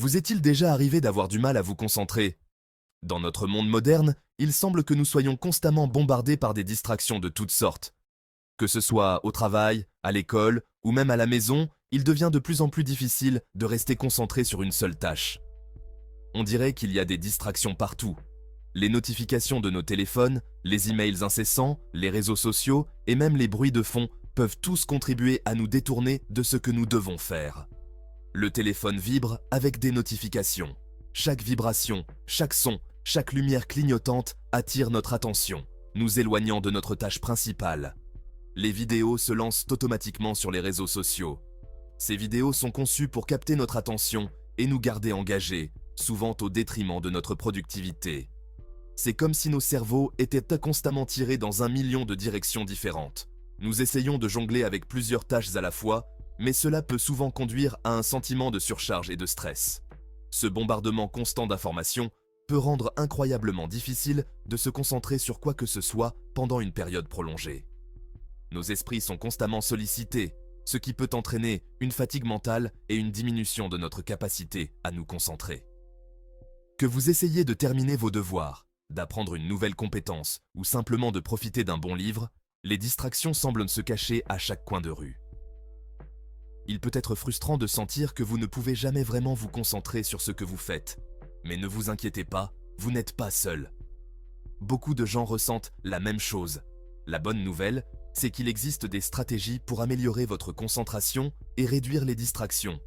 Vous est-il déjà arrivé d'avoir du mal à vous concentrer? Dans notre monde moderne, il semble que nous soyons constamment bombardés par des distractions de toutes sortes. Que ce soit au travail, à l'école ou même à la maison, il devient de plus en plus difficile de rester concentré sur une seule tâche. On dirait qu'il y a des distractions partout. Les notifications de nos téléphones, les emails incessants, les réseaux sociaux et même les bruits de fond peuvent tous contribuer à nous détourner de ce que nous devons faire. Le téléphone vibre avec des notifications. Chaque vibration, chaque son, chaque lumière clignotante attire notre attention, nous éloignant de notre tâche principale. Les vidéos se lancent automatiquement sur les réseaux sociaux. Ces vidéos sont conçues pour capter notre attention et nous garder engagés, souvent au détriment de notre productivité. C'est comme si nos cerveaux étaient constamment tirés dans 1 million de directions différentes. Nous essayons de jongler avec plusieurs tâches à la fois, mais cela peut souvent conduire à un sentiment de surcharge et de stress. Ce bombardement constant d'informations peut rendre incroyablement difficile de se concentrer sur quoi que ce soit pendant une période prolongée. Nos esprits sont constamment sollicités, ce qui peut entraîner une fatigue mentale et une diminution de notre capacité à nous concentrer. Que vous essayez de terminer vos devoirs, d'apprendre une nouvelle compétence ou simplement de profiter d'un bon livre, les distractions semblent se cacher à chaque coin de rue. Il peut être frustrant de sentir que vous ne pouvez jamais vraiment vous concentrer sur ce que vous faites. Mais ne vous inquiétez pas, vous n'êtes pas seul. Beaucoup de gens ressentent la même chose. La bonne nouvelle, c'est qu'il existe des stratégies pour améliorer votre concentration et réduire les distractions.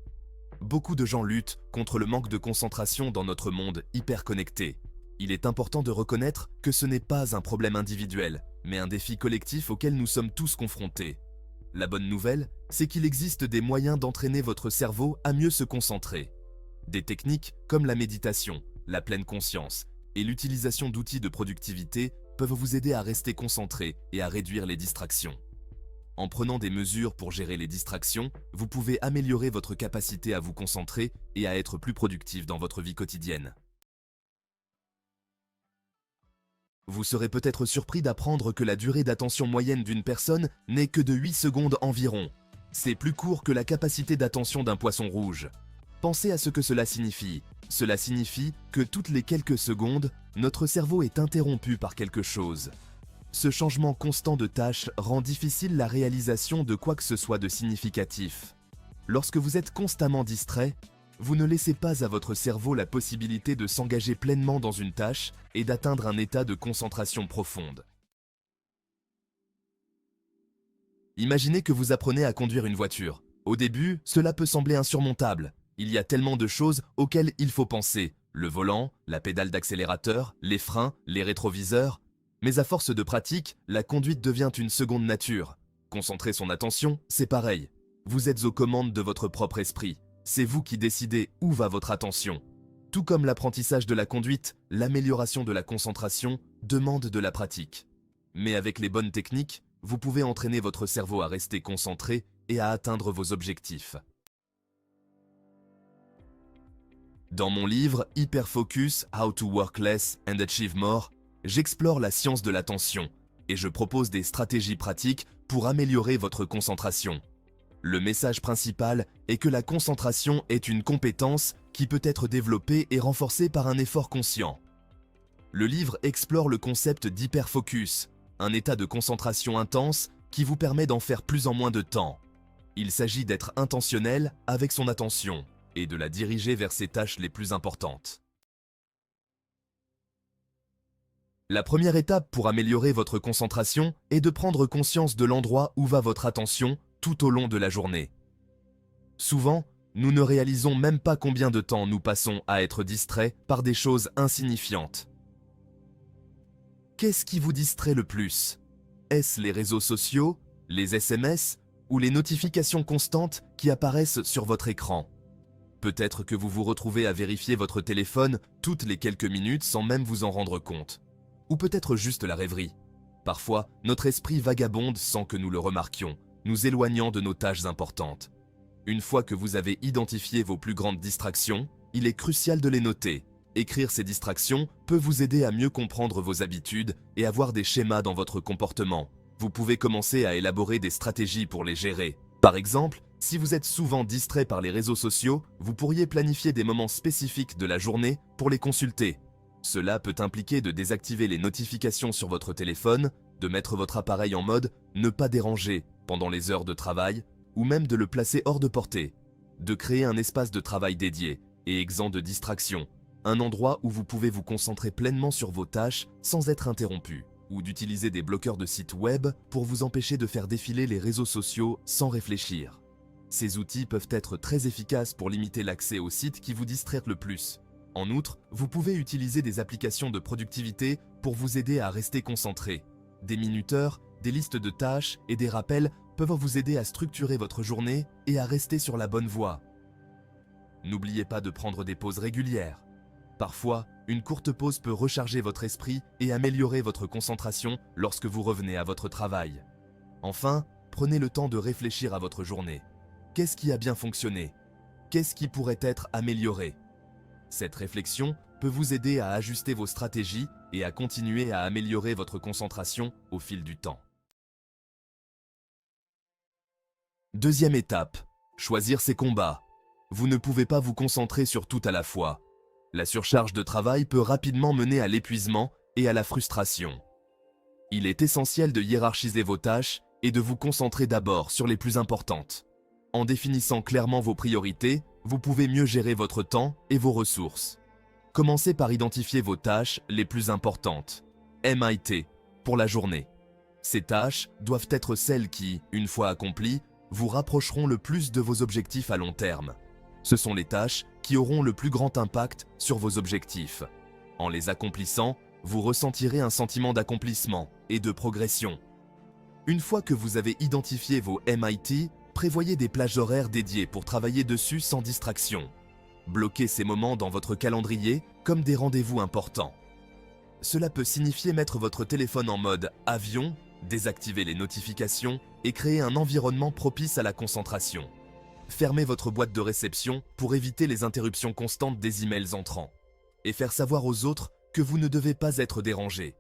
Beaucoup de gens luttent contre le manque de concentration dans notre monde hyper connecté. Il est important de reconnaître que ce n'est pas un problème individuel, mais un défi collectif auquel nous sommes tous confrontés. La bonne nouvelle, c'est qu'il existe des moyens d'entraîner votre cerveau à mieux se concentrer. Des techniques comme la méditation, la pleine conscience et l'utilisation d'outils de productivité peuvent vous aider à rester concentré et à réduire les distractions. En prenant des mesures pour gérer les distractions, vous pouvez améliorer votre capacité à vous concentrer et à être plus productif dans votre vie quotidienne. Vous serez peut-être surpris d'apprendre que la durée d'attention moyenne d'une personne n'est que de 8 secondes environ. C'est plus court que la capacité d'attention d'un poisson rouge. Pensez à ce que cela signifie. Cela signifie que toutes les quelques secondes, notre cerveau est interrompu par quelque chose. Ce changement constant de tâche rend difficile la réalisation de quoi que ce soit de significatif. Lorsque vous êtes constamment distrait, vous ne laissez pas à votre cerveau la possibilité de s'engager pleinement dans une tâche et d'atteindre un état de concentration profonde. Imaginez que vous apprenez à conduire une voiture. Au début, cela peut sembler insurmontable. Il y a tellement de choses auxquelles il faut penser. Le volant, la pédale d'accélérateur, les freins, les rétroviseurs. Mais à force de pratique, la conduite devient une seconde nature. Concentrer son attention, c'est pareil. Vous êtes aux commandes de votre propre esprit. C'est vous qui décidez où va votre attention. Tout comme l'apprentissage de la conduite, l'amélioration de la concentration demande de la pratique. Mais avec les bonnes techniques, vous pouvez entraîner votre cerveau à rester concentré et à atteindre vos objectifs. Dans mon livre « Hyperfocus, How to Work Less and Achieve More », j'explore la science de l'attention et je propose des stratégies pratiques pour améliorer votre concentration. Le message principal est que la concentration est une compétence qui peut être développée et renforcée par un effort conscient. Le livre explore le concept d'hyperfocus, un état de concentration intense qui vous permet d'en faire plus en moins de temps. Il s'agit d'être intentionnel avec son attention et de la diriger vers ses tâches les plus importantes. La première étape pour améliorer votre concentration est de prendre conscience de l'endroit où va votre attention tout au long de la journée. Souvent, nous ne réalisons même pas combien de temps nous passons à être distraits par des choses insignifiantes. Qu'est-ce qui vous distrait le plus? Est-ce les réseaux sociaux, les SMS ou les notifications constantes qui apparaissent sur votre écran? Peut-être que vous vous retrouvez à vérifier votre téléphone toutes les quelques minutes sans même vous en rendre compte. Ou peut-être juste la rêverie. Parfois, notre esprit vagabonde sans que nous le remarquions, nous éloignant de nos tâches importantes. Une fois que vous avez identifié vos plus grandes distractions, il est crucial de les noter. Écrire ces distractions peut vous aider à mieux comprendre vos habitudes et avoir des schémas dans votre comportement. Vous pouvez commencer à élaborer des stratégies pour les gérer. Par exemple, Si vous êtes souvent distrait par les réseaux sociaux, vous pourriez planifier des moments spécifiques de la journée pour les consulter. Cela peut impliquer de désactiver les notifications sur votre téléphone, de mettre votre appareil en mode « ne pas déranger » pendant les heures de travail, ou même de le placer hors de portée. De créer un espace de travail dédié et exempt de distractions, un endroit où vous pouvez vous concentrer pleinement sur vos tâches sans être interrompu, ou d'utiliser des bloqueurs de sites web pour vous empêcher de faire défiler les réseaux sociaux sans réfléchir. Ces outils peuvent être très efficaces pour limiter l'accès aux sites qui vous distraient le plus. En outre, vous pouvez utiliser des applications de productivité pour vous aider à rester concentré. Des minuteurs, des listes de tâches et des rappels peuvent vous aider à structurer votre journée et à rester sur la bonne voie. N'oubliez pas de prendre des pauses régulières. Parfois, une courte pause peut recharger votre esprit et améliorer votre concentration lorsque vous revenez à votre travail. Enfin, prenez le temps de réfléchir à votre journée. Qu'est-ce qui a bien fonctionné? Qu'est-ce qui pourrait être amélioré? Cette réflexion peut vous aider à ajuster vos stratégies et à continuer à améliorer votre concentration au fil du temps. Deuxième étape, choisir ses combats. Vous ne pouvez pas vous concentrer sur tout à la fois. La surcharge de travail peut rapidement mener à l'épuisement et à la frustration. Il est essentiel de hiérarchiser vos tâches et de vous concentrer d'abord sur les plus importantes. En définissant clairement vos priorités, vous pouvez mieux gérer votre temps et vos ressources. Commencez par identifier vos tâches les plus importantes, MIT, pour la journée. Ces tâches doivent être celles qui, une fois accomplies, vous rapprocheront le plus de vos objectifs à long terme. Ce sont les tâches qui auront le plus grand impact sur vos objectifs. En les accomplissant, vous ressentirez un sentiment d'accomplissement et de progression. Une fois que vous avez identifié vos MIT, prévoyez des plages horaires dédiées pour travailler dessus sans distraction. Bloquez ces moments dans votre calendrier comme des rendez-vous importants. Cela peut signifier mettre votre téléphone en mode avion, désactiver les notifications et créer un environnement propice à la concentration. Fermez votre boîte de réception pour éviter les interruptions constantes des emails entrants. Et faire savoir aux autres que vous ne devez pas être dérangé.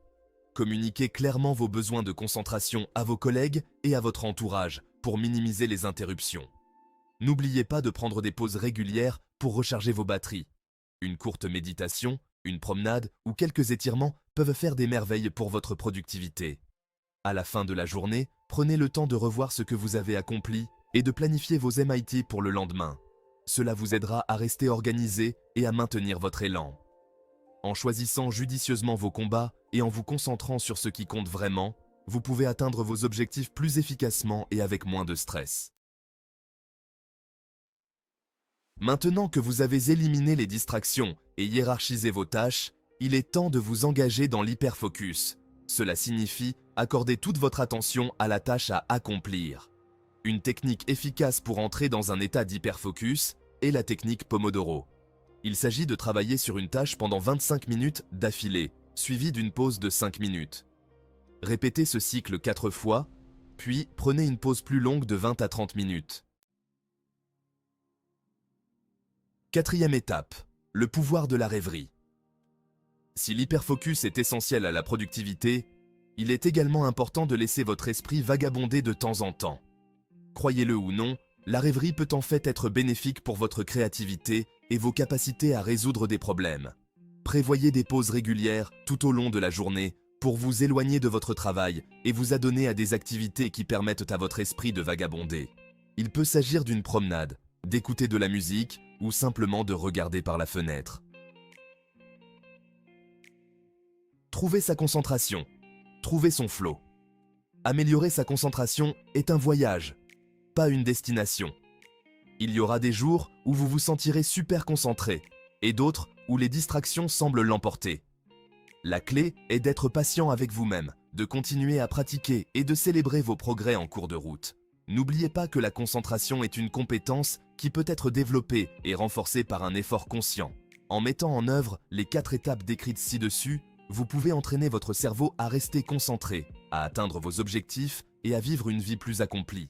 Communiquez clairement vos besoins de concentration à vos collègues et à votre entourage pour minimiser les interruptions. N'oubliez pas de prendre des pauses régulières pour recharger vos batteries. Une courte méditation, une promenade ou quelques étirements peuvent faire des merveilles pour votre productivité. À la fin de la journée, prenez le temps de revoir ce que vous avez accompli et de planifier vos MIT pour le lendemain. Cela vous aidera à rester organisé et à maintenir votre élan. En choisissant judicieusement vos combats et en vous concentrant sur ce qui compte vraiment, vous pouvez atteindre vos objectifs plus efficacement et avec moins de stress. Maintenant que vous avez éliminé les distractions et hiérarchisé vos tâches, il est temps de vous engager dans l'hyperfocus. Cela signifie accorder toute votre attention à la tâche à accomplir. Une technique efficace pour entrer dans un état d'hyperfocus est la technique Pomodoro. Il s'agit de travailler sur une tâche pendant 25 minutes d'affilée, suivie d'une pause de 5 minutes. Répétez ce cycle 4 fois, puis prenez une pause plus longue de 20 à 30 minutes. Quatrième étape, le pouvoir de la rêverie. Si l'hyperfocus est essentiel à la productivité, il est également important de laisser votre esprit vagabonder de temps en temps. Croyez-le ou non, la rêverie peut en fait être bénéfique pour votre créativité et vos capacités à résoudre des problèmes. Prévoyez des pauses régulières tout au long de la journée pour vous éloigner de votre travail et vous adonner à des activités qui permettent à votre esprit de vagabonder. Il peut s'agir d'une promenade, d'écouter de la musique ou simplement de regarder par la fenêtre. Trouver sa concentration, trouver son flow. Améliorer sa concentration est un voyage, pas une destination. Il y aura des jours où vous vous sentirez super concentré et d'autres où les distractions semblent l'emporter. La clé est d'être patient avec vous-même, de continuer à pratiquer et de célébrer vos progrès en cours de route. N'oubliez pas que la concentration est une compétence qui peut être développée et renforcée par un effort conscient. En mettant en œuvre les 4 étapes décrites ci-dessus, vous pouvez entraîner votre cerveau à rester concentré, à atteindre vos objectifs et à vivre une vie plus accomplie.